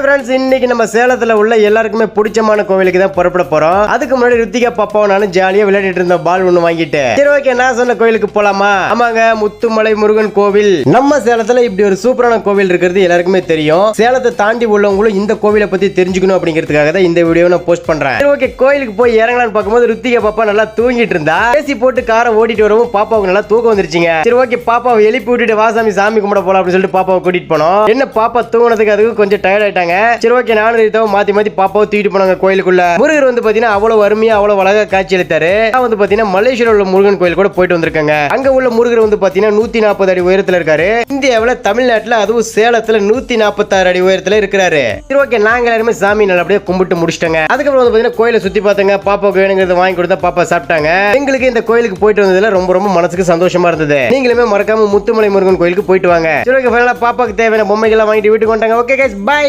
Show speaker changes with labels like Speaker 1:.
Speaker 1: Friends, இன்னைக்கு நம்ம சேலத்துல உள்ள எல்லாருக்குமே பிடிச்சமான கோவிலுக்கு தான் புறப்பட போறோம். அதுக்கு முன்னாடி ருத்திகா பாப்பாவும் நானும் ஜாலியா விளையாடிட்டு இருந்த பால் ஒண்ணு வாங்கிட்டு சரி ஓகே நான் சொன்ன கோவிலுக்கு போலாமா? ஆமாங்க, முத்துமலை முருகன் கோவில். நம்ம சேலத்துல இப்படி ஒரு சூப்பரான கோவில் இருக்கிறது எல்லாருக்குமே தெரியும். சேலத்தை தாண்டி உள்ளவங்களும் இந்த கோவிலை பத்தி தெரிஞ்சுக்கணும் அப்படிங்கிறதுக்காக தான் இந்த வீடியோ நான் போஸ்ட் பண்றேன். சரி ஓகே, கோயிலுக்கு போய் இறங்கலாம்னு பார்க்கும்போது ருத்திகா பாப்பா நல்லா தூங்கிட்டு இருந்தா. ஏசி போட்டு காரை ஓட்டிட்டு வரவும் பாப்பாவுக்கு நல்லா தூக்கம் வந்துருச்சுங்க. சரி ஓகே, பாப்பாவை எழுப்பி விட்டுட்டு வாசாமி சாமி கும்பிட போலாம் அப்படின்னு சொல்லிட்டு பாப்பாவை கூட்டிட்டு போனோம். என்ன பாப்பா தூங்கினதுக்கு அதுக்கு கொஞ்சம் டயர்ட் ஆயிட்டாங்க. சரி ஓகே, நானும் ரீதாவும் மாத்தி மாத்தி பாப்பாவை தூக்கிட்டு போனாங்க கோயிலுக்குள்ள. முருகர் வந்து பாத்தீங்கன்னா அவ்வளவு அருமையா அவ்வளவு அழகா காட்சி அளித்தாரு. வந்து பாத்தீங்கன்னா மலேசியாவில் உள்ள முருகன் கோயில் கூட போயிட்டு வந்திருக்காங்க. அங்க உள்ள முருகர் வந்து பாத்தீங்கன்னா 140 அடி உயரத்துல இருக்காரு. இந்தியாவில் தமிழ்நாட்டுல அதுவும் சேலத்துல 146 அடி உயரத்துல இருக்கிறாரு. சரி ஓகே, நாங்க எல்லாருமே சாமி நல்லபடியா கும்பிட்டு முடிச்சிட்டாங்க. அதுக்கப்புறம் வந்து பாத்தீங்கன்னா கோயிலை சுத்தி பார்த்தாங்க. பாப்பாவுக்கு வேணுங்கிறத வாங்கி கொடுத்தா பாப்பா சாப்பிட்டாங்க. எங்களுக்கு இந்த கோயிலுக்கு போயிட்டு வந்ததுல ரொம்ப ரொம்ப மனசுக்கு சந்தோஷமா இருந்தது. நீங்களுமே மறக்காம முத்துமலை முருகன் கோயிலுக்கு போயிட்டு வாங்க. சரி ஓகே, பாப்பாக்கு தேவையான பொம்மைகள் வாங்கிட்டு வீட்டுக்கு வந்துட்டாங்க. Okay guys, by.